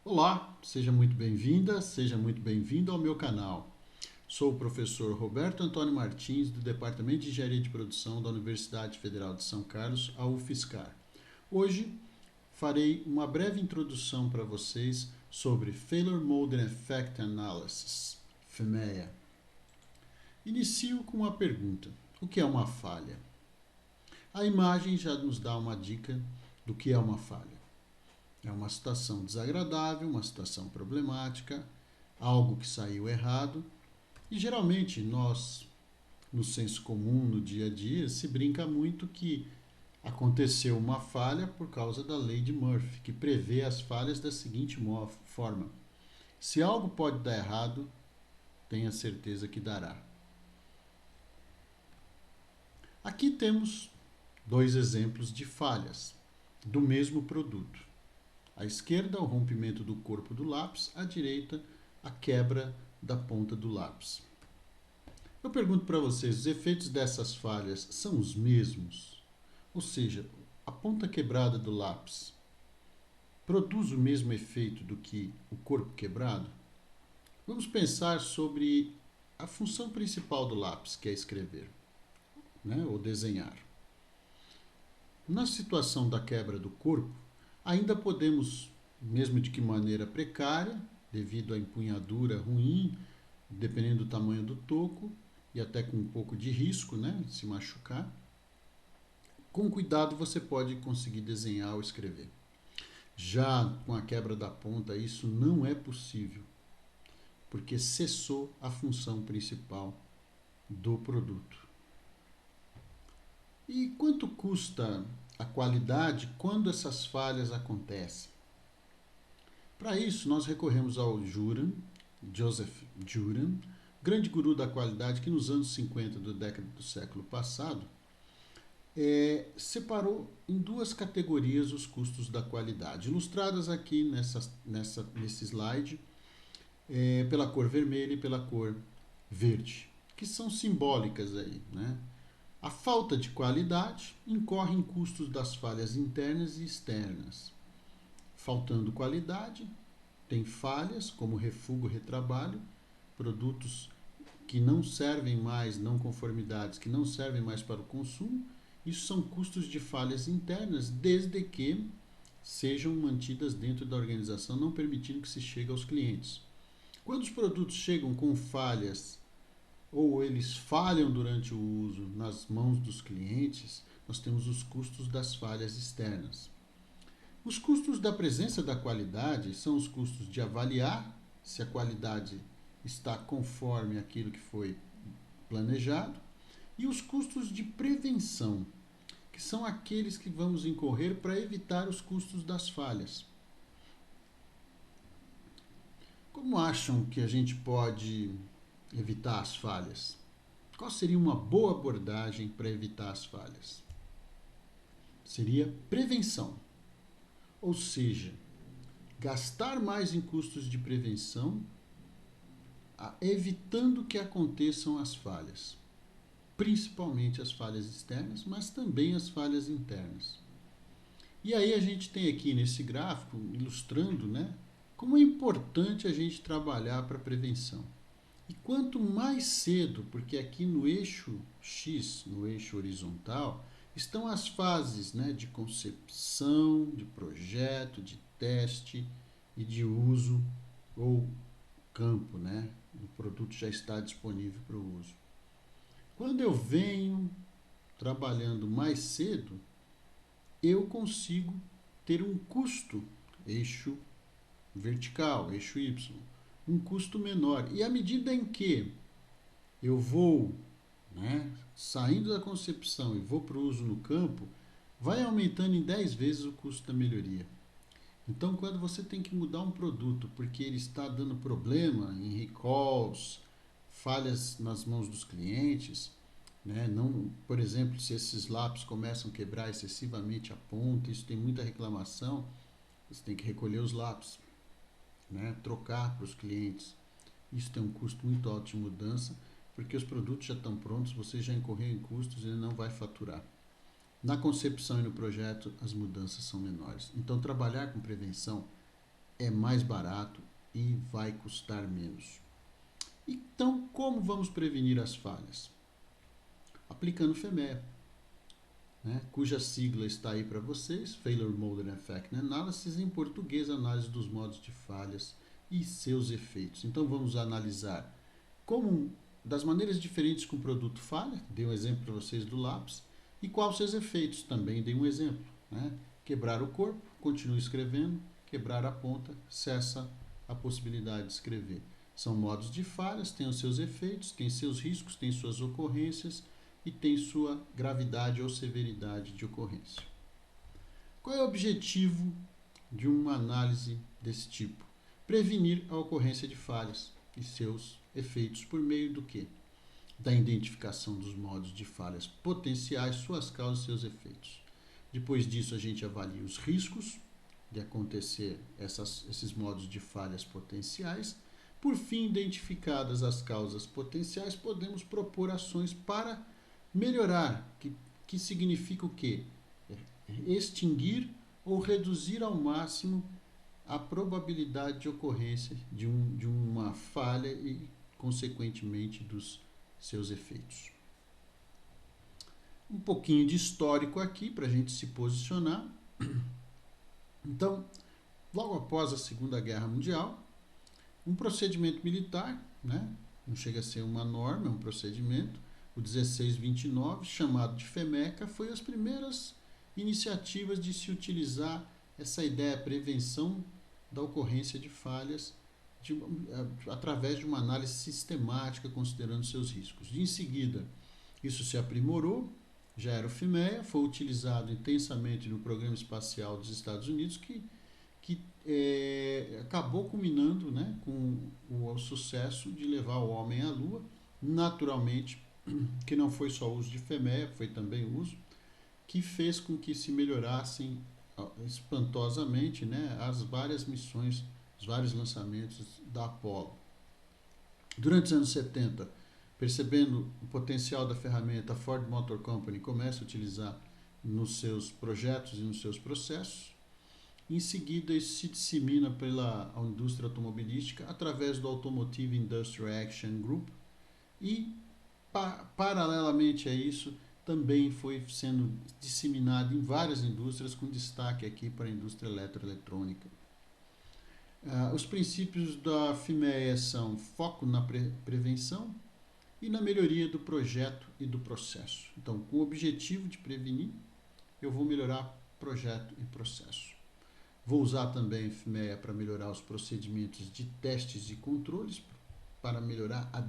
Olá, seja muito bem-vinda, seja muito bem-vindo ao meu canal. Sou o professor Roberto Antônio Martins, do Departamento de Engenharia de Produção da Universidade Federal de São Carlos, a UFSCar. Hoje farei uma breve introdução para vocês sobre Failure Mode and Effect Analysis, FMEA. Inicio com uma pergunta: o que é uma falha? A imagem já nos dá uma dica do que é uma falha. É uma situação desagradável, uma situação problemática, algo que saiu errado. E geralmente nós, no senso comum, no dia a dia, se brinca muito que aconteceu uma falha por causa da lei de Murphy, que prevê as falhas da seguinte forma: se algo pode dar errado, tenha certeza que dará. Aqui temos dois exemplos de falhas do mesmo produto. À esquerda, o rompimento do corpo do lápis, à direita, a quebra da ponta do lápis. Eu pergunto para vocês, os efeitos dessas falhas são os mesmos? Ou seja, a ponta quebrada do lápis produz o mesmo efeito do que o corpo quebrado? Vamos pensar sobre a função principal do lápis, que é escrever, né, ou desenhar. Na situação da quebra do corpo, ainda podemos, mesmo de que maneira precária, devido à empunhadura ruim, dependendo do tamanho do toco, e até com um pouco de risco, né, de se machucar, com cuidado você pode conseguir desenhar ou escrever. Já com a quebra da ponta, isso não é possível, porque cessou a função principal do produto. E quanto custa a qualidade quando essas falhas acontecem? Para isso, nós recorremos ao Juran, Joseph Juran, grande guru da qualidade que nos anos 50 da década do século passado, separou em duas categorias os custos da qualidade, ilustradas aqui nesse slide, pela cor vermelha e pela cor verde, que são simbólicas aí, né? A falta de qualidade incorre em custos das falhas internas e externas. Faltando qualidade, tem falhas como refúgio, retrabalho, produtos que não servem mais, não conformidades, que não servem mais para o consumo. Isso são custos de falhas internas, desde que sejam mantidas dentro da organização, não permitindo que se chegue aos clientes. Quando os produtos chegam com falhas ou eles falham durante o uso nas mãos dos clientes, nós temos os custos das falhas externas. Os custos da presença da qualidade são os custos de avaliar se a qualidade está conforme aquilo que foi planejado, e os custos de prevenção, que são aqueles que vamos incorrer para evitar os custos das falhas. Como acham que a gente pode evitar as falhas? Qual seria uma boa abordagem para evitar as falhas? Seria prevenção, ou seja, gastar mais em custos de prevenção, evitando que aconteçam as falhas, principalmente as falhas externas, mas também as falhas internas. E aí a gente tem aqui nesse gráfico, ilustrando, né, como é importante a gente trabalhar para a prevenção. E quanto mais cedo, porque aqui no eixo X, no eixo horizontal, estão as fases, né, de concepção, de projeto, de teste e de uso ou campo, né? O produto já está disponível para o uso. Quando eu venho trabalhando mais cedo, eu consigo ter um custo, eixo vertical, eixo Y, um custo menor. E à medida em que eu vou, né, saindo da concepção e vou para o uso no campo, vai aumentando em 10 vezes o custo da melhoria. Então, quando você tem que mudar um produto porque ele está dando problema em recalls, falhas nas mãos dos clientes, né? Não, por exemplo, se esses lápis começam a quebrar excessivamente a ponta, isso tem muita reclamação, você tem que recolher os lápis, né? Trocar para os clientes. Isso tem um custo muito alto de mudança, porque os produtos já estão prontos, você já incorreu em custos e ele não vai faturar. Na concepção e no projeto, as mudanças são menores. Então, trabalhar com prevenção é mais barato e vai custar menos. Então, como vamos prevenir as falhas? Aplicando FMEA, né, cuja sigla está aí para vocês, Failure Mode and Effect Analysis, em português, análise dos modos de falhas e seus efeitos. Então, vamos analisar como das maneiras diferentes que um produto falha, dei um exemplo para vocês do lápis, e quais seus efeitos, também dei um exemplo. Né? Quebrar o corpo, continue escrevendo, quebrar a ponta, cessa a possibilidade de escrever. São modos de falhas, têm os seus efeitos, têm seus riscos, têm suas ocorrências e tem sua gravidade ou severidade de ocorrência. Qual é o objetivo de uma análise desse tipo? Prevenir a ocorrência de falhas e seus efeitos por meio do quê? Da identificação dos modos de falhas potenciais, suas causas e seus efeitos. Depois disso, a gente avalia os riscos de acontecer esses modos de falhas potenciais. Por fim, identificadas as causas potenciais, podemos propor ações para melhorar, que significa o quê? Extinguir ou reduzir ao máximo a probabilidade de ocorrência de uma falha e, consequentemente, dos seus efeitos. Um pouquinho de histórico aqui para a gente se posicionar. Então, logo após a Segunda Guerra Mundial, um procedimento militar, né, não chega a ser uma norma, é um procedimento, o 1629, chamado de FEMECA, foi as primeiras iniciativas de se utilizar essa ideia, prevenção da ocorrência de falhas através de uma análise sistemática, considerando seus riscos. Em seguida, isso se aprimorou, já era o FIMEA, foi utilizado intensamente no Programa Espacial dos Estados Unidos, que acabou culminando, né, com o sucesso de levar o homem à Lua, naturalmente, que não foi só o uso de FEMEA, foi também o uso, que fez com que se melhorassem espantosamente, né, as várias missões, os vários lançamentos da Apollo. Durante os anos 70, percebendo o potencial da ferramenta, a Ford Motor Company começa a utilizar nos seus projetos e nos seus processos. Em seguida, isso se dissemina pela indústria automobilística através do Automotive Industrial Action Group e, paralelamente a isso, também foi sendo disseminado em várias indústrias, com destaque aqui para a indústria eletroeletrônica. Os princípios da FIMEA são foco na prevenção e na melhoria do projeto e do processo. Então, com o objetivo de prevenir, eu vou melhorar projeto e processo. Vou usar também a FIMEA para melhorar os procedimentos de testes e controles, para melhorar a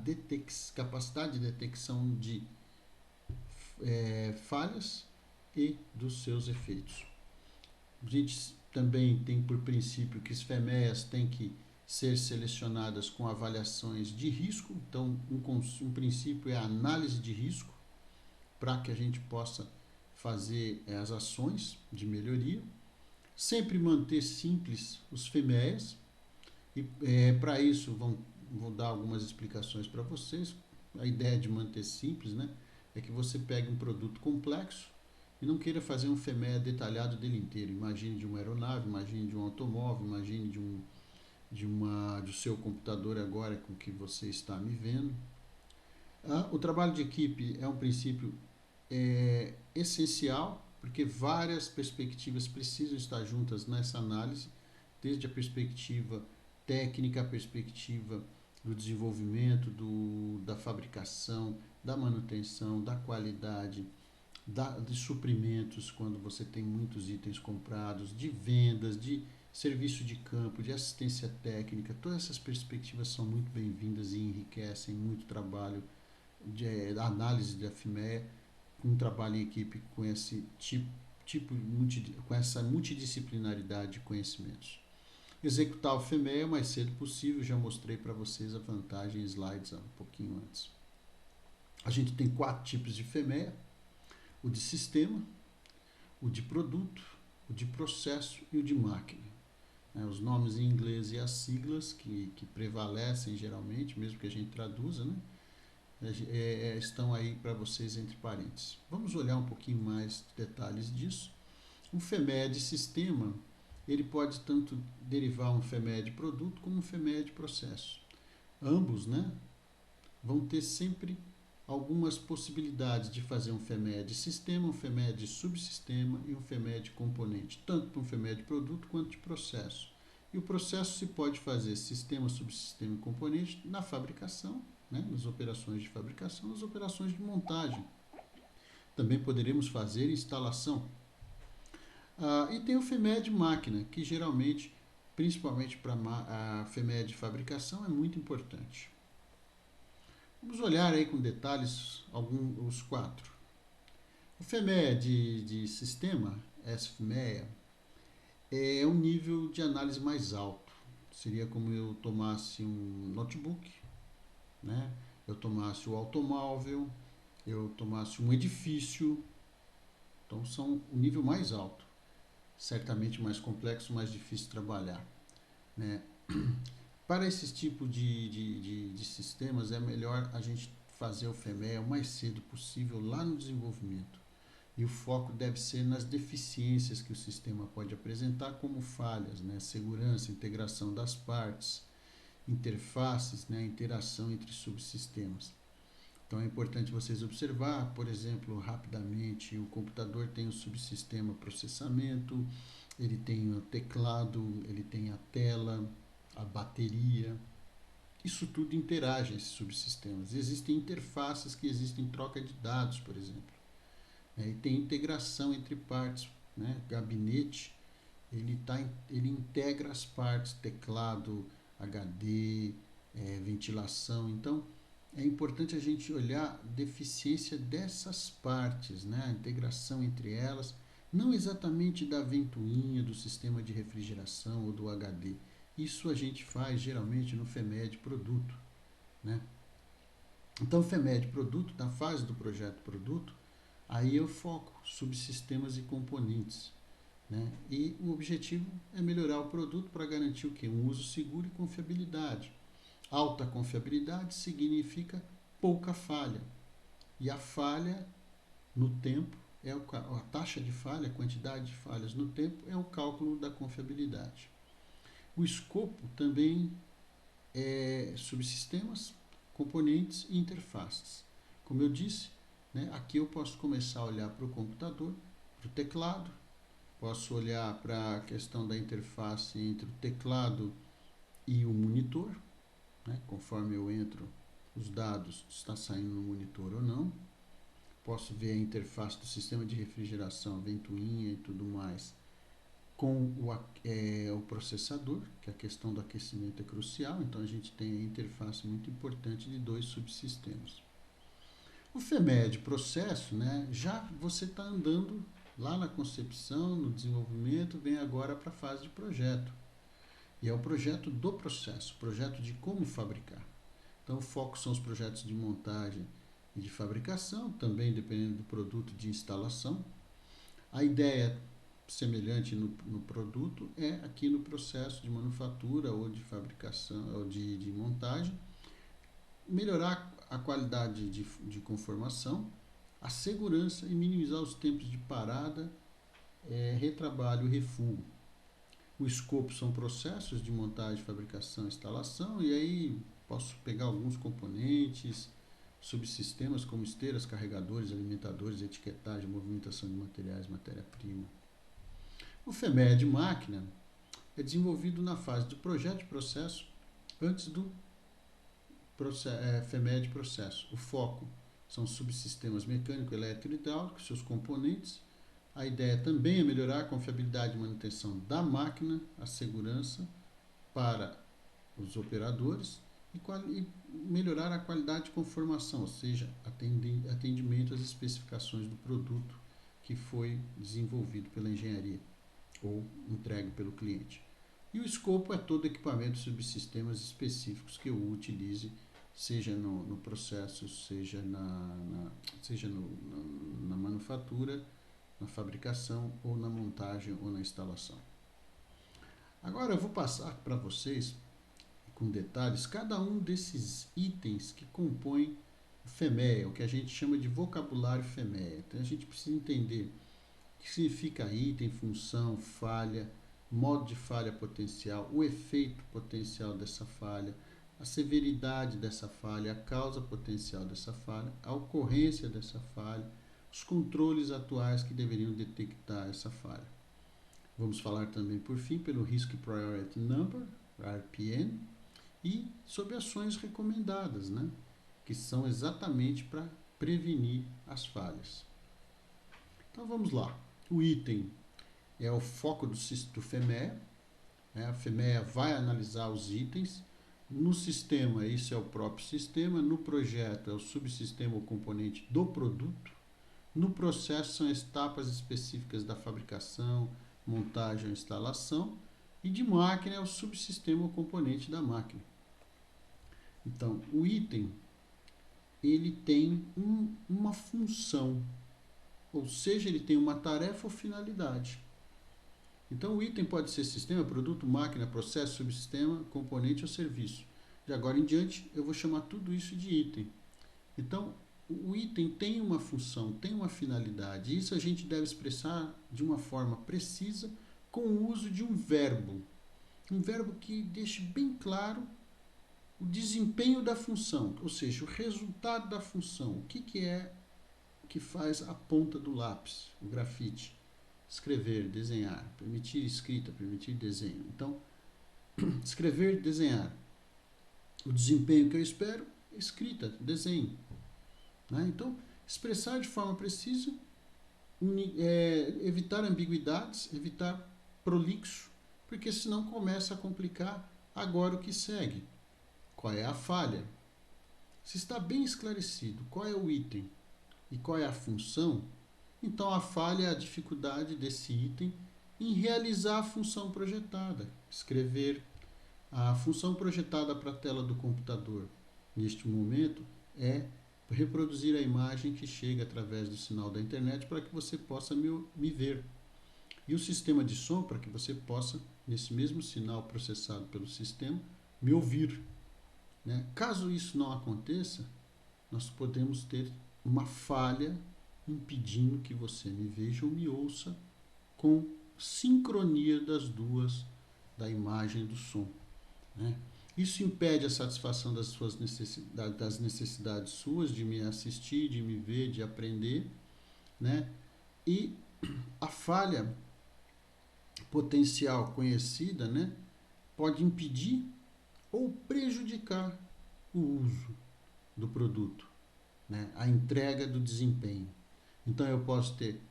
capacidade de detecção de falhas e dos seus efeitos. A gente também tem por princípio que as FEMEAs têm que ser selecionadas com avaliações de risco. Então, um princípio é a análise de risco, para que a gente possa fazer as ações de melhoria. Sempre manter simples os FEMEAs, e para isso vou dar algumas explicações para vocês. A ideia de manter simples, né, é que você pegue um produto complexo e não queira fazer um FEMEA detalhado dele inteiro. Imagine de uma aeronave, imagine de um automóvel, imagine do seu computador agora com que você está me vendo. O trabalho de equipe é um princípio essencial, porque várias perspectivas precisam estar juntas nessa análise, desde a perspectiva técnica, a perspectiva do desenvolvimento, da fabricação, da manutenção, da qualidade, de suprimentos, quando você tem muitos itens comprados, de vendas, de serviço de campo, de assistência técnica. Todas essas perspectivas são muito bem-vindas e enriquecem muito o trabalho de análise da FIMEA, um trabalho em equipe com esse com essa multidisciplinaridade de conhecimentos. Executar o FEMEA o mais cedo possível, já mostrei para vocês a vantagem em slides um pouquinho antes. A gente tem 4 tipos de FEMEA: o de sistema, o de produto, o de processo e o de máquina. Os nomes em inglês e as siglas que prevalecem geralmente, mesmo que a gente traduza, né, estão aí para vocês entre parênteses. Vamos olhar um pouquinho mais detalhes disso. O FEMEA de sistema ele pode tanto derivar um FEMED produto como um FEMED processo. Ambos, né, vão ter sempre algumas possibilidades de fazer um FEMED sistema, um FEMED subsistema e um FEMED componente, tanto para um FEMED produto quanto de processo. E o processo se pode fazer sistema, subsistema e componente na fabricação, né, nas operações de fabricação, nas operações de montagem. Também poderemos fazer instalação. E tem o FEMED máquina, que geralmente, principalmente para a FEMED fabricação, é muito importante. Vamos olhar aí com detalhes os quatro. O FEMED de sistema, SFMEA, é um nível de análise mais alto. Seria como eu tomasse um notebook, né? Eu tomasse o automóvel, eu tomasse um edifício. Então são o nível mais alto. Certamente mais complexo, mais difícil de trabalhar, né? Para esses tipos de sistemas é melhor a gente fazer o FEMEA o mais cedo possível lá no desenvolvimento. E o foco deve ser nas deficiências que o sistema pode apresentar, como falhas, né? Segurança, integração das partes, interfaces, né? Interação entre subsistemas. Então é importante vocês observar, por exemplo, rapidamente, o computador tem o subsistema processamento, ele tem o teclado, ele tem a tela, a bateria. Isso tudo interage esses subsistemas. Existem interfaces que existem troca de dados, por exemplo. E tem integração entre partes, né? Gabinete, ele integra as partes, teclado, HD, ventilação. Então, é importante a gente olhar a deficiência dessas partes, né? A integração entre elas, não exatamente da ventoinha, do sistema de refrigeração ou do HD. Isso a gente faz geralmente no FEMED produto, né? Então, o FEMED produto, na fase do projeto produto, aí eu foco subsistemas e componentes, né? E o objetivo é melhorar o produto para garantir o quê? Um uso seguro e confiabilidade. Alta confiabilidade significa pouca falha. E a falha no tempo, a taxa de falha, a quantidade de falhas no tempo, é o cálculo da confiabilidade. O escopo também é subsistemas, componentes e interfaces. Como eu disse, né, aqui eu posso começar a olhar para o computador, para o teclado, posso olhar para a questão da interface entre o teclado e o monitor, né, conforme eu entro os dados, está saindo no monitor ou não. Posso ver a interface do sistema de refrigeração, ventoinha e tudo mais, com o processador, que a questão do aquecimento é crucial, então a gente tem a interface muito importante de dois subsistemas. O FEMED processo, né, já você está andando lá na concepção, no desenvolvimento, vem agora para a fase de projeto. E é o projeto do processo, o projeto de como fabricar. Então, o foco são os projetos de montagem e de fabricação, também dependendo do produto de instalação. A ideia semelhante no produto é aqui no processo de manufatura ou de fabricação ou de montagem, melhorar a qualidade de conformação, a segurança e minimizar os tempos de parada, retrabalho e refugo. O escopo são processos de montagem, fabricação e instalação, e aí posso pegar alguns componentes, subsistemas como esteiras, carregadores, alimentadores, etiquetagem, movimentação de materiais, matéria-prima. O FEMED máquina é desenvolvido na fase do projeto de processo antes do FEMED processo. O foco são subsistemas mecânico, elétrico e hidráulico, seus componentes. A ideia também é melhorar a confiabilidade e manutenção da máquina, a segurança para os operadores e melhorar a qualidade de conformação, ou seja, atendimento às especificações do produto que foi desenvolvido pela engenharia ou entregue pelo cliente. E o escopo é todo equipamento subsistemas específicos que eu utilize, seja no processo, seja na manufatura, na fabricação, ou na montagem, ou na instalação. Agora eu vou passar para vocês, com detalhes, cada um desses itens que compõem o FEMEA, o que a gente chama de vocabulário FEMEA. Então a gente precisa entender o que significa item, função, falha, modo de falha potencial, o efeito potencial dessa falha, a severidade dessa falha, a causa potencial dessa falha, a ocorrência dessa falha, os controles atuais que deveriam detectar essa falha. Vamos falar também, por fim, pelo Risk Priority Number, RPN, e sobre ações recomendadas, né? Que são exatamente para prevenir as falhas. Então vamos lá. O item é o foco do FEMEA. Né? A FEMEA vai analisar os itens. No sistema, isso é o próprio sistema. No projeto, é o subsistema ou componente do produto. No processo, são etapas específicas da fabricação, montagem ou instalação. E de máquina, é o subsistema ou componente da máquina. Então, o item, ele tem uma função, ou seja, ele tem uma tarefa ou finalidade. Então, o item pode ser sistema, produto, máquina, processo, subsistema, componente ou serviço. De agora em diante, eu vou chamar tudo isso de item. Então, o item tem uma função, tem uma finalidade. Isso a gente deve expressar de uma forma precisa com o uso de um verbo. Um verbo que deixe bem claro o desempenho da função, ou seja, o resultado da função. O que é que faz a ponta do lápis, o grafite? Escrever, desenhar, permitir escrita, permitir desenho. Então, escrever, desenhar. O desempenho que eu espero, escrita, desenho. Né? Então, expressar de forma precisa, evitar ambiguidades, evitar prolixo, porque senão começa a complicar agora o que segue. Qual é a falha? Se está bem esclarecido qual é o item e qual é a função, então a falha é a dificuldade desse item em realizar a função projetada. Escrever a função projetada para a tela do computador, neste momento, é reproduzir a imagem que chega através do sinal da internet para que você possa me ver. E o sistema de som para que você possa, nesse mesmo sinal processado pelo sistema, me ouvir. Né? Caso isso não aconteça, nós podemos ter uma falha impedindo que você me veja ou me ouça com sincronia das duas, da imagem e do som. Né? Isso impede a satisfação das necessidades suas de me assistir, de me ver, de aprender. Né? E a falha potencial conhecida, né, pode impedir ou prejudicar o uso do produto, né, a entrega do desempenho. Então eu posso ter,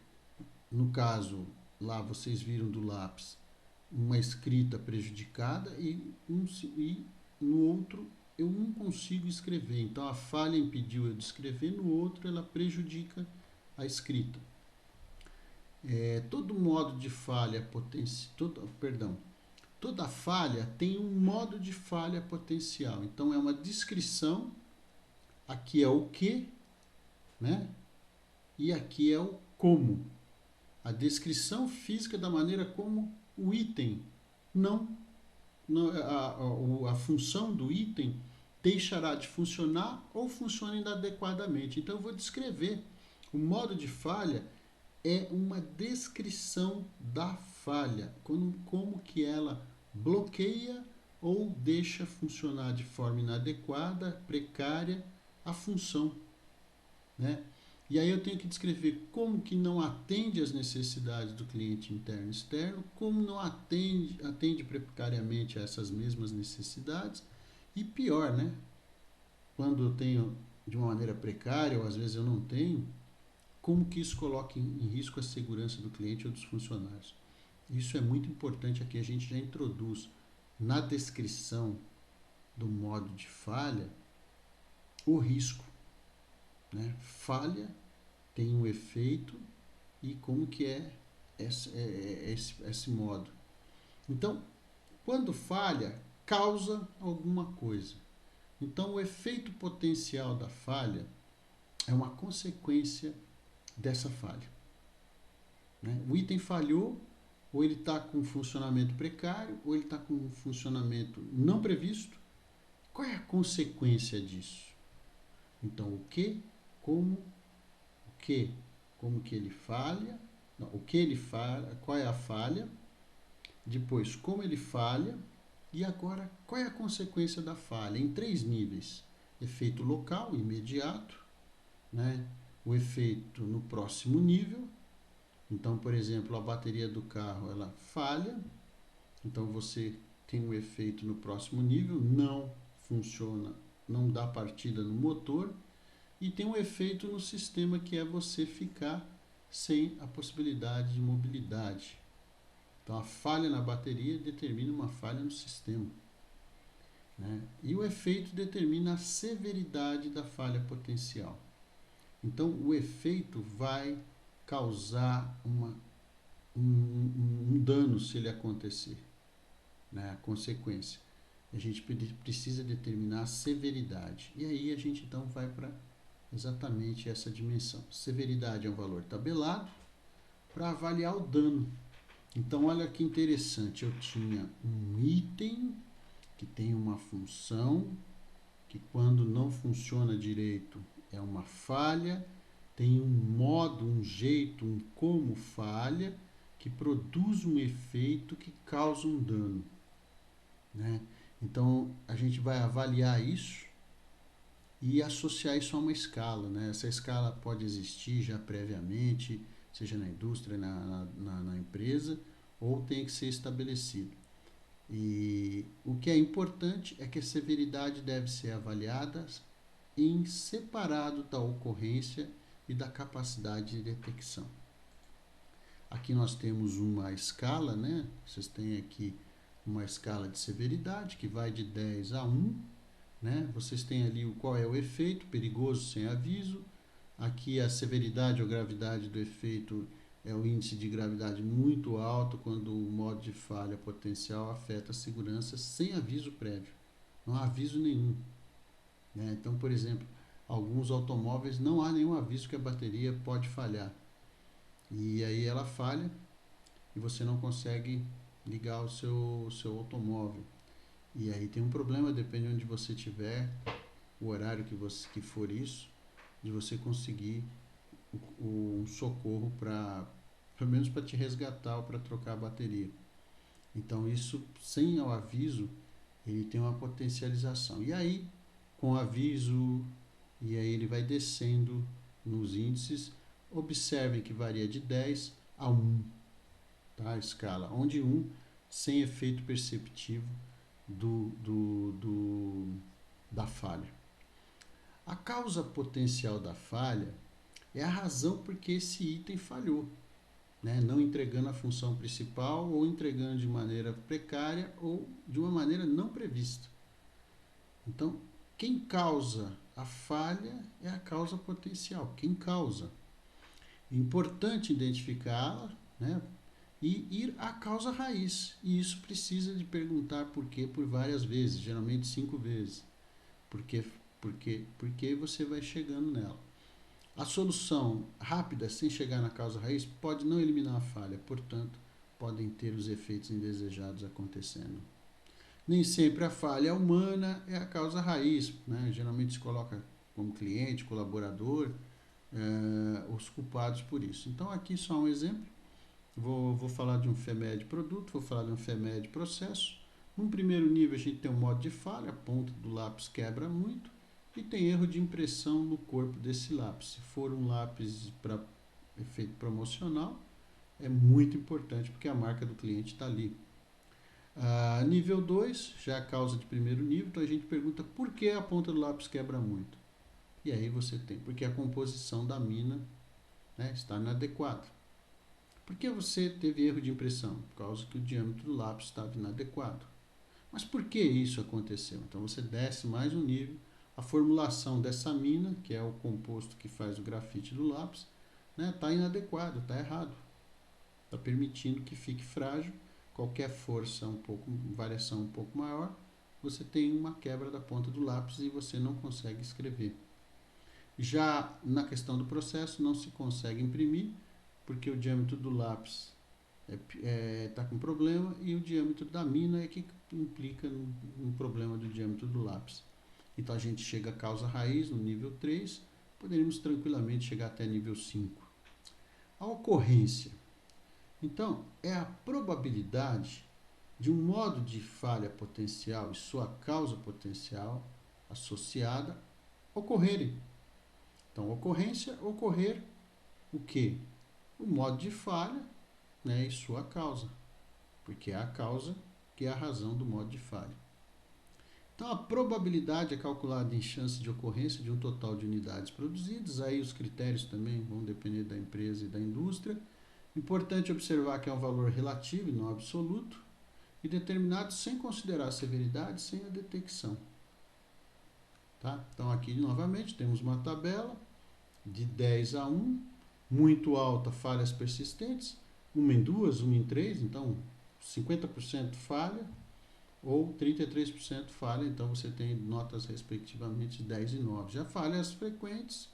no caso, lá vocês viram do lápis, uma escrita prejudicada e no outro eu não consigo escrever. Então a falha impediu eu de escrever, no outro ela prejudica a escrita. Todo modo de falha toda falha tem um modo de falha potencial. Então é uma descrição, aqui é o que, né? E aqui é o como. A descrição física da maneira como o item a função do item deixará de funcionar ou funciona inadequadamente. Então eu vou descrever. O modo de falha é uma descrição da falha, como que ela bloqueia ou deixa funcionar de forma inadequada, precária, a função. Né? E aí eu tenho que descrever como que não atende às necessidades do cliente interno e externo, como não atende precariamente a essas mesmas necessidades, e pior, né? Quando eu tenho de uma maneira precária, ou às vezes eu não tenho, como que isso coloca em risco a segurança do cliente ou dos funcionários. Isso é muito importante, aqui a gente já introduz na descrição do modo de falha o risco. Né? Falha tem um efeito e como que é esse modo. Então, quando falha, causa alguma coisa. Então, o efeito potencial da falha é uma consequência dessa falha. Né? O item falhou, ou ele está com funcionamento precário, ou ele está com um funcionamento não previsto. Qual é a consequência disso? Então, o que, como que ele falha, não, o que ele falha, qual é a falha, depois como ele falha, e agora qual é a consequência da falha, em 3 níveis. Efeito local, imediato, né? O efeito no próximo nível. Então, por exemplo, a bateria do carro ela falha, então você tem um efeito no próximo nível, não funciona, não dá partida no motor, e tem um efeito no sistema que é você ficar sem a possibilidade de mobilidade. Então, a falha na bateria determina uma falha no sistema, né? E o efeito determina a severidade da falha potencial. Então, o efeito vai causar um dano se ele acontecer, né? A consequência. A gente precisa determinar a severidade. E aí a gente então vai para exatamente essa dimensão. Severidade é um valor tabelado para avaliar o dano. Então, olha que interessante. Eu tinha um item que tem uma função, que quando não funciona direito é uma falha, tem um modo, um jeito, um como falha, que produz um efeito que causa um dano, né? Então, a gente vai avaliar isso e associar isso a uma escala, né? Essa escala pode existir já previamente, seja na indústria, na empresa, ou tem que ser estabelecido. E o que é importante é que a severidade deve ser avaliada em separado da ocorrência e da capacidade de detecção. Aqui nós temos uma escala, né? Vocês têm aqui uma escala de severidade que vai de 10 a 1, né? Vocês têm ali qual é o efeito, perigoso sem aviso. Aqui a severidade ou gravidade do efeito é o índice de gravidade muito alto quando o modo de falha potencial afeta a segurança sem aviso prévio. Não há aviso nenhum, né? Então, por exemplo, alguns automóveis não há nenhum aviso que a bateria pode falhar. E aí ela falha e você não consegue ligar o seu automóvel. E aí tem um problema, depende de onde você estiver, o horário que for isso, de você conseguir um socorro para, pelo menos para te resgatar ou para trocar a bateria. Então isso, sem o aviso, ele tem uma potencialização. E aí, com aviso, e aí ele vai descendo nos índices. Observem que varia de 10 a 1, tá? A escala, onde 1 sem efeito perceptivo da falha. A causa potencial da falha é a razão por que esse item falhou, né? Não entregando a função principal ou entregando de maneira precária ou de uma maneira não prevista. Então, quem causa a falha é a causa potencial. Quem causa? É importante identificá-la, né? E ir à causa raiz. E isso precisa de perguntar por quê por várias vezes, geralmente 5 vezes. Porque você vai chegando nela. A solução rápida, sem chegar na causa raiz, pode não eliminar a falha, portanto, podem ter os efeitos indesejados acontecendo. Nem sempre a falha humana é a causa raiz, né? Geralmente se coloca como cliente, colaborador, os culpados por isso. Então, aqui só um exemplo. Vou falar de um FEMED produto, vou falar de um FEMED processo. Num primeiro nível, a gente tem um modo de falha, a ponta do lápis quebra muito, e tem erro de impressão no corpo desse lápis. Se for um lápis para efeito promocional, é muito importante, porque a marca do cliente está ali. Nível 2, já é a causa de primeiro nível, então a gente pergunta por que a ponta do lápis quebra muito. E aí você tem, porque a composição da mina, né, está inadequada. Por que você teve erro de impressão? Por causa que o diâmetro do lápis estava inadequado. Mas por que isso aconteceu? Então você desce mais um nível, a formulação dessa mina, que é o composto que faz o grafite do lápis, está inadequado, está errado. Está permitindo que fique frágil. Qualquer força, variação um pouco maior, você tem uma quebra da ponta do lápis e você não consegue escrever. Já na questão do processo, não se consegue imprimir, porque o diâmetro do lápis está com problema e o diâmetro da mina é que implica no problema do diâmetro do lápis. Então a gente chega à causa raiz no nível 3, poderíamos tranquilamente chegar até nível 5. A ocorrência. Então, é a probabilidade de um modo de falha potencial e sua causa potencial associada ocorrerem. Então, ocorrência, ocorrer o quê? O modo de falha, né, e sua causa, porque é a causa que é a razão do modo de falha. Então, a probabilidade é calculada em chance de ocorrência de um total de unidades produzidas. Aí os critérios também vão depender da empresa e da indústria. Importante observar que é um valor relativo e não absoluto, e determinado sem considerar a severidade, sem a detecção. Tá? Então, aqui novamente temos uma tabela de 10 a 1, muito alta, falhas persistentes, uma em duas, uma em três, então 50% falha, ou 33% falha, então você tem notas respectivamente 10 e 9. Já falhas frequentes,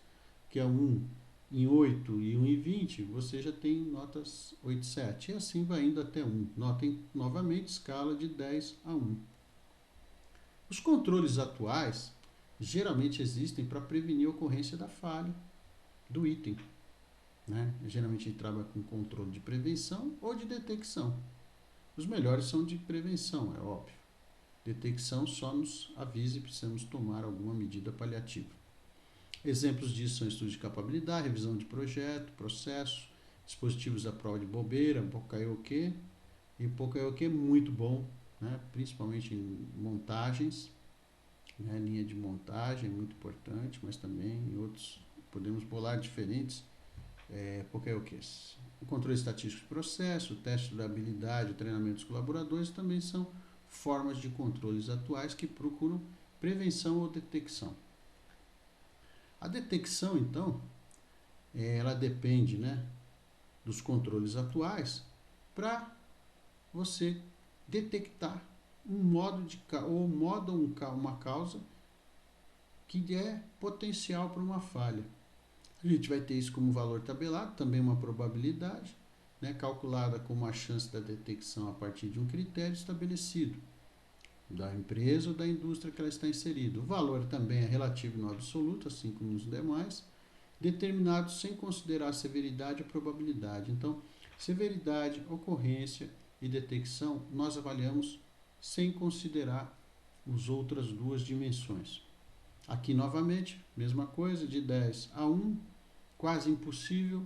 que é 1 em 8 e 1 em 20, você já tem notas 8 e 7, e assim vai indo até 1. Notem novamente escala de 10 a 1. Os controles atuais geralmente existem para prevenir a ocorrência da falha do item. Né? Geralmente a gente trabalha com controle de prevenção ou de detecção. Os melhores são de prevenção, é óbvio. Detecção só nos avisa e precisamos tomar alguma medida paliativa. Exemplos disso são estudos de capabilidade, revisão de projeto, processo, dispositivos à prova de bobeira, Poka-yoke. E Poka-yoke é muito bom, né? Principalmente em montagens, né? Linha de montagem é muito importante, mas também em outros podemos bolar diferentes Poka-yokes. O controle estatístico de processo, o teste de durabilidade, o treinamento dos colaboradores também são formas de controles atuais que procuram prevenção ou detecção. A detecção, então, ela depende, né, dos controles atuais para você detectar uma causa que é potencial para uma falha. A gente vai ter isso como valor tabelado, também uma probabilidade, né, calculada com uma chance da detecção a partir de um critério estabelecido da empresa ou da indústria que ela está inserida. O valor também é relativo e não absoluto, assim como os demais, determinado sem considerar a severidade e a probabilidade. Então, severidade, ocorrência e detecção nós avaliamos sem considerar as outras duas dimensões. Aqui novamente, mesma coisa, de 10 a 1, quase impossível,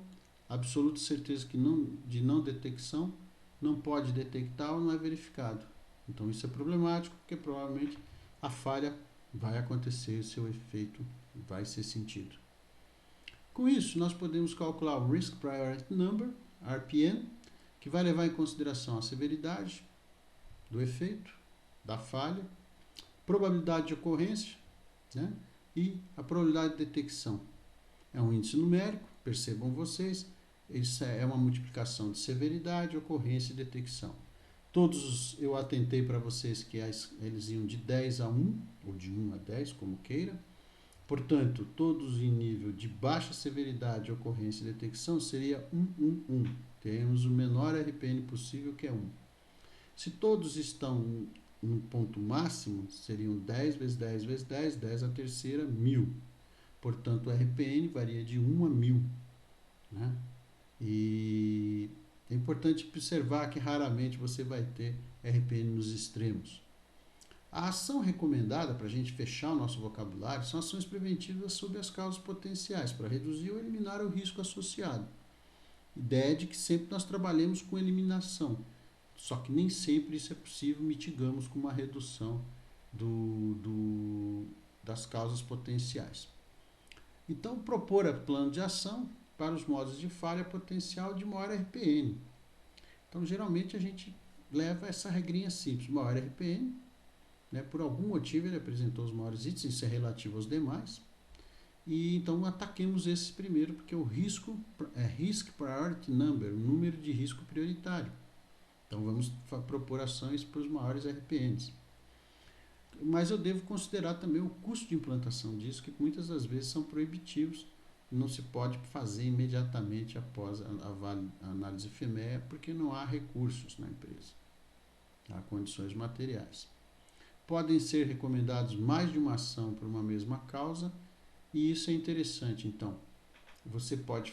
absoluta certeza que de não detecção, não pode detectar ou não é verificado. Então isso é problemático, porque provavelmente a falha vai acontecer, seu efeito vai ser sentido. Com isso, nós podemos calcular o Risk Priority Number, RPN, que vai levar em consideração a severidade do efeito, da falha, probabilidade de ocorrência, né, e a probabilidade de detecção. É um índice numérico, percebam vocês, isso é uma multiplicação de severidade, ocorrência e detecção. Todos eu atentei para vocês que eles iam de 10 a 1, ou de 1 a 10, como queira. Portanto, todos em nível de baixa severidade, ocorrência e detecção seria 1, 1, 1. Temos o menor RPN possível, que é 1. Se todos estão no ponto máximo, seriam 10 vezes 10 vezes 10, 10 a terceira, 1000. Portanto, o RPN varia de 1 a 1000. Né? E é importante observar que raramente você vai ter RPN nos extremos. A ação recomendada para a gente fechar o nosso vocabulário são ações preventivas sobre as causas potenciais, para reduzir ou eliminar o risco associado. Ideia é de que sempre nós trabalhemos com eliminação, só que nem sempre isso é possível, mitigamos com uma redução das causas potenciais. Então, propor plano de ação para os modos de falha potencial de maior RPN. Então, geralmente a gente leva essa regrinha simples, maior RPN, né, por algum motivo ele apresentou os maiores itens, isso é relativo aos demais, e então ataquemos esse primeiro, porque o risco é Risk Priority Number, o número de risco prioritário. Então vamos propor ações para os maiores RPNs. Mas eu devo considerar também o custo de implantação disso, que muitas das vezes são proibitivos, não se pode fazer imediatamente após a análise FEMEA, porque não há recursos na empresa, há condições materiais. Podem ser recomendados mais de uma ação por uma mesma causa, e isso é interessante. Então, você pode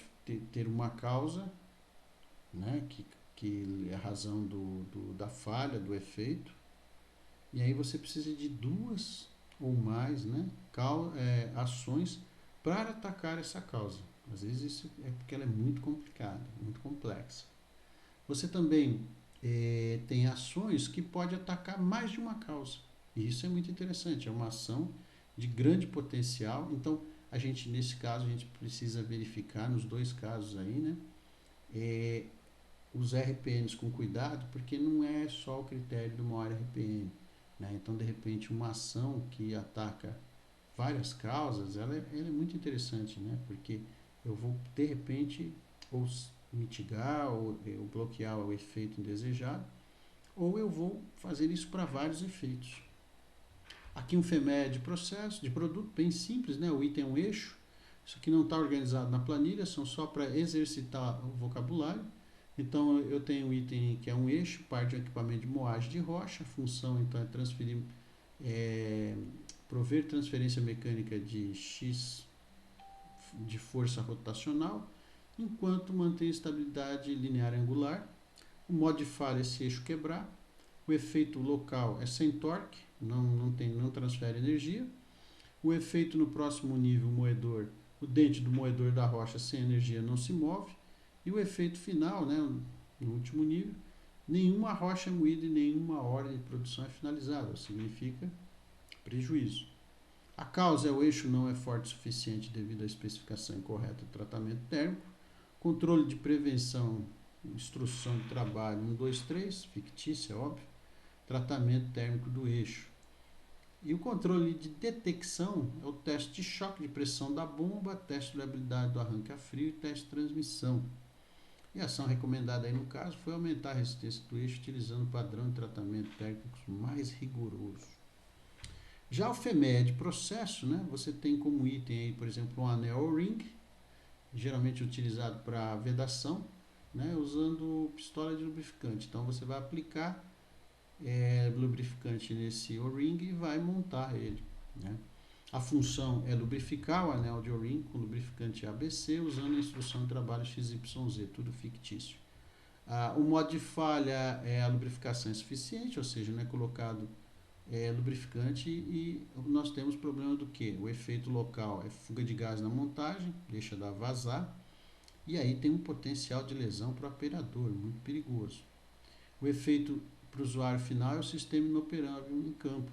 ter uma causa, né, que que é a razão da falha, do efeito. E aí você precisa de duas ou mais, né, ações para atacar essa causa. Às vezes isso é porque ela é muito complicada, muito complexa. Você também tem ações que pode atacar mais de uma causa. E isso é muito interessante, é uma ação de grande potencial. Então, nesse caso, a gente precisa verificar nos dois casos aí, né? Os RPMs com cuidado, porque não é só o critério do maior RPM. Né? Então, de repente, uma ação que ataca várias causas, ela é muito interessante, né? Porque eu vou, de repente, ou mitigar ou bloquear o efeito indesejado, ou eu vou fazer isso para vários efeitos. Aqui um FEME de processo, de produto, bem simples, né? O item é um eixo. Isso aqui não está organizado na planilha, são só para exercitar o vocabulário. Então eu tenho um item que é um eixo, parte de um equipamento de moagem de rocha. A função então é transferir, prover transferência mecânica de X de força rotacional, enquanto mantém estabilidade linear angular. O modo de falha é esse eixo quebrar. O efeito local é sem torque, não transfere energia. O efeito no próximo nível, moedor, o dente do moedor da rocha sem energia não se move. E o efeito final, né, no último nível, nenhuma rocha é moída e nenhuma ordem de produção é finalizada, significa prejuízo. A causa é o eixo não é forte o suficiente devido à especificação incorreta do tratamento térmico. Controle de prevenção, instrução de trabalho 1, 2, 3, fictícia, óbvio. Tratamento térmico do eixo. E o controle de detecção é o teste de choque de pressão da bomba, teste de durabilidade do arranque a frio e teste de transmissão. E a ação recomendada aí no caso foi aumentar a resistência do eixo utilizando o padrão de tratamento técnico mais rigoroso. Já o FEME de processo, né, você tem como item aí, por exemplo, um anel ou ring, geralmente utilizado para vedação, né, usando pistola de lubrificante. Então você vai aplicar lubrificante nesse O-ring e vai montar ele. Né? A função é lubrificar o anel de O-ring com lubrificante ABC usando a instrução de trabalho XYZ, tudo fictício. O modo de falha é a lubrificação insuficiente, ou seja, não é colocado lubrificante e nós temos problema do que? O efeito local é fuga de gás na montagem, deixa dar vazar, e aí tem um potencial de lesão para o operador, muito perigoso. O efeito para o usuário final é o sistema inoperável em campo,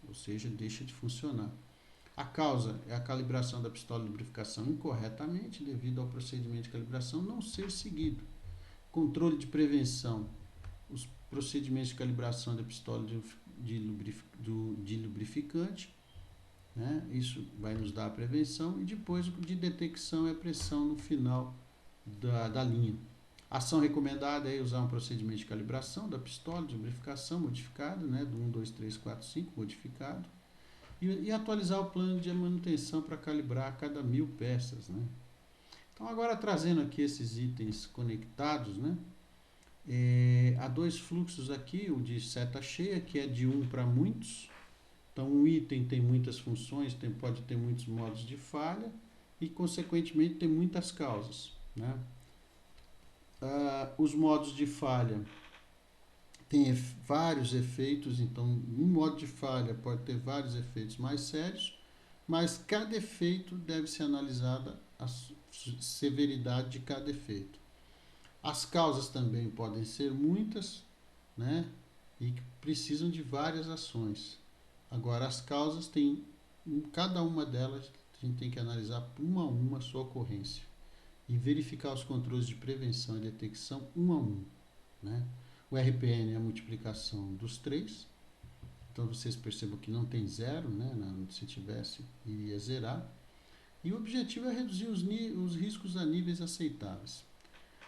ou seja, deixa de funcionar. A causa é a calibração da pistola de lubrificação incorretamente devido ao procedimento de calibração não ser seguido. Controle de prevenção. Os procedimentos de calibração da pistola de lubrificante, né? Isso vai nos dar a prevenção. E depois de detecção é a pressão no final da linha. A ação recomendada é usar um procedimento de calibração da pistola de lubrificação modificado, né? Do 1, 2, 3, 4, 5 modificado. E atualizar o plano de manutenção para calibrar a cada 1000 peças, né? Então agora trazendo aqui esses itens conectados, né? Há dois fluxos aqui, o de seta cheia, que é de 1 para muitos. Então um item tem muitas funções, pode ter muitos modos de falha e consequentemente tem muitas causas, né? Os modos de falha tem vários efeitos, então um modo de falha pode ter vários efeitos mais sérios, mas cada efeito deve ser analisada a severidade de cada efeito. As causas também podem ser muitas, né, e precisam de várias ações. Agora as causas têm, cada uma delas a gente tem que analisar uma a uma a sua ocorrência e verificar os controles de prevenção e detecção um a um, né? O RPN é a multiplicação dos 3. Então vocês percebam que não tem zero, né? Se tivesse, iria zerar. E o objetivo é reduzir os riscos a níveis aceitáveis.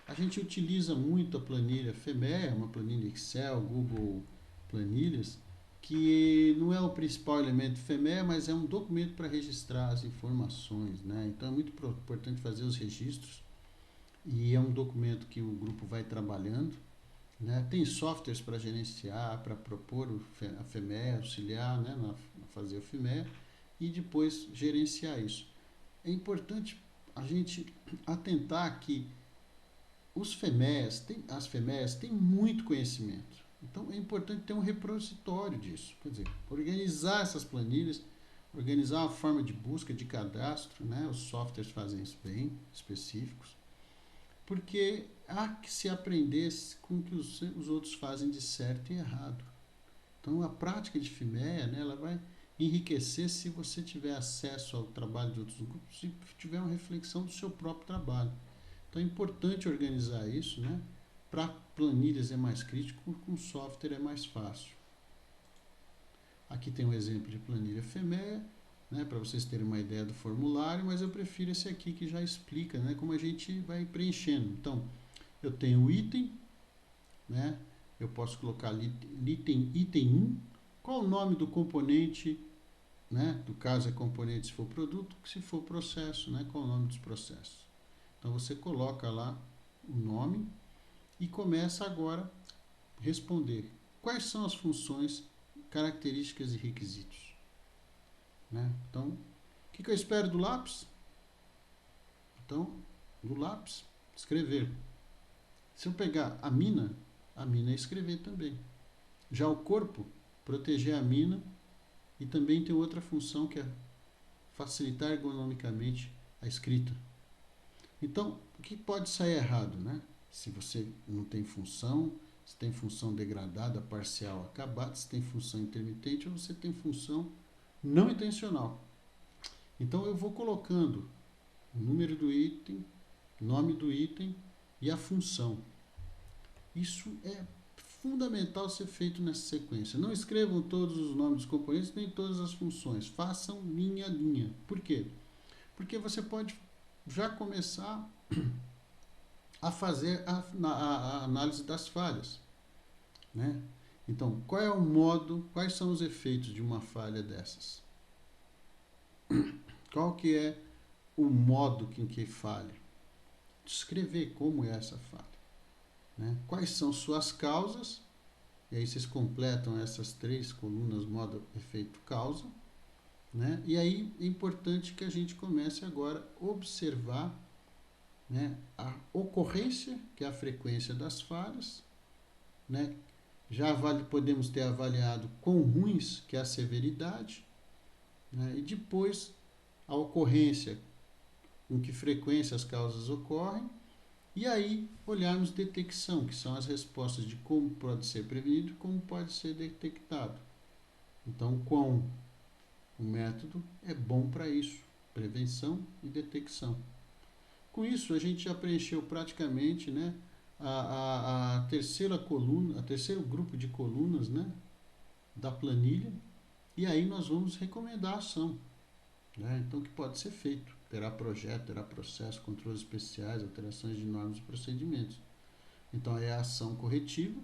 A gente utiliza muito a planilha FEME, uma planilha Excel, Google Planilhas, que não é o principal elemento FEME, mas é um documento para registrar as informações, né? Então é muito importante fazer os registros e é um documento que o grupo vai trabalhando. Né? Tem softwares para gerenciar, para propor a FEME, auxiliar, né? a fazer o FEME e depois gerenciar isso. É importante a gente atentar que as FEMEAs têm muito conhecimento. Então, é importante ter um repositório disso. Quer dizer, organizar essas planilhas, organizar uma forma de busca, de cadastro, né? Os softwares fazem isso bem, específicos. Porque há que se aprender com o que os outros fazem de certo e errado. Então, a prática de FIMEA, né, ela vai enriquecer se você tiver acesso ao trabalho de outros grupos e tiver uma reflexão do seu próprio trabalho. Então, é importante organizar isso, né? Para planilhas é mais crítico, com software é mais fácil. Aqui tem um exemplo de planilha FEMEA, né, para vocês terem uma ideia do formulário, mas eu prefiro esse aqui que já explica, né, como a gente vai preenchendo. Então, eu tenho o item, né, eu posso colocar ali item 1, qual o nome do componente, né, do caso é componente se for produto, se for processo, né, qual o nome dos processos. Então, você coloca lá o nome e começa agora a responder quais são as funções, características e requisitos. Né? Então, o que eu espero do lápis? Então, do lápis, escrever. Se eu pegar a mina é escrever também. Já o corpo, proteger a mina, e também tem outra função que é facilitar ergonomicamente a escrita. Então, o que pode sair errado, né? Se você não tem função, se tem função degradada, parcial, acabada, se tem função intermitente ou você tem função não intencional. Então eu vou colocando o número do item, nome do item e a função. Isso é fundamental ser feito nessa sequência. Não escrevam todos os nomes dos componentes nem todas as funções. Façam linha a linha. Por quê? Porque você pode já começar a fazer a análise das falhas, né? Então, qual é o modo, quais são os efeitos de uma falha dessas? Qual que é o modo em que falha? Descrever como é essa falha, né? Quais são suas causas? E aí vocês completam essas 3 colunas, modo, efeito, causa, né? E aí é importante que a gente comece agora a observar, né, a ocorrência, que é a frequência das falhas, né? Já podemos ter avaliado quão ruins, que é a severidade, né? E depois a ocorrência, com que frequência as causas ocorrem, e aí olharmos detecção, que são as respostas de como pode ser prevenido e como pode ser detectado. Então, quão o método é bom para isso, prevenção e detecção. Com isso, a gente já preencheu praticamente, né, a terceira coluna, a terceiro grupo de colunas, né, da planilha, e aí nós vamos recomendar a ação, né? Então, o que pode ser feito? Terá projeto, terá processo, controles especiais, alterações de normas e procedimentos. Então, é a ação corretiva.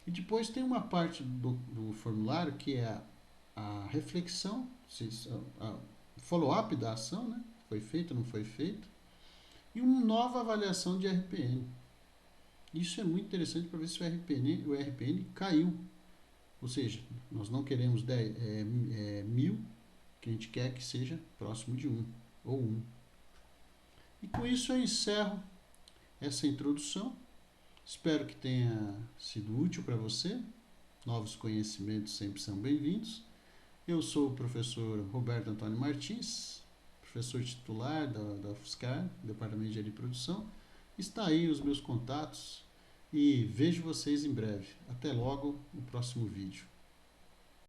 E depois tem uma parte do formulário que é a reflexão, a follow-up da ação, né? Foi feita, não foi feita. E uma nova avaliação de RPN. Isso é muito interessante para ver se o RPN caiu. Ou seja, nós não queremos 1000, que a gente quer que seja próximo de 1 ou 1. E com isso eu encerro essa introdução. Espero que tenha sido útil para você. Novos conhecimentos sempre são bem-vindos. Eu sou o professor Roberto Antônio Martins, professor titular da UFSCar, Departamento de Engenharia e Produção. Está aí os meus contatos e vejo vocês em breve. Até logo no próximo vídeo.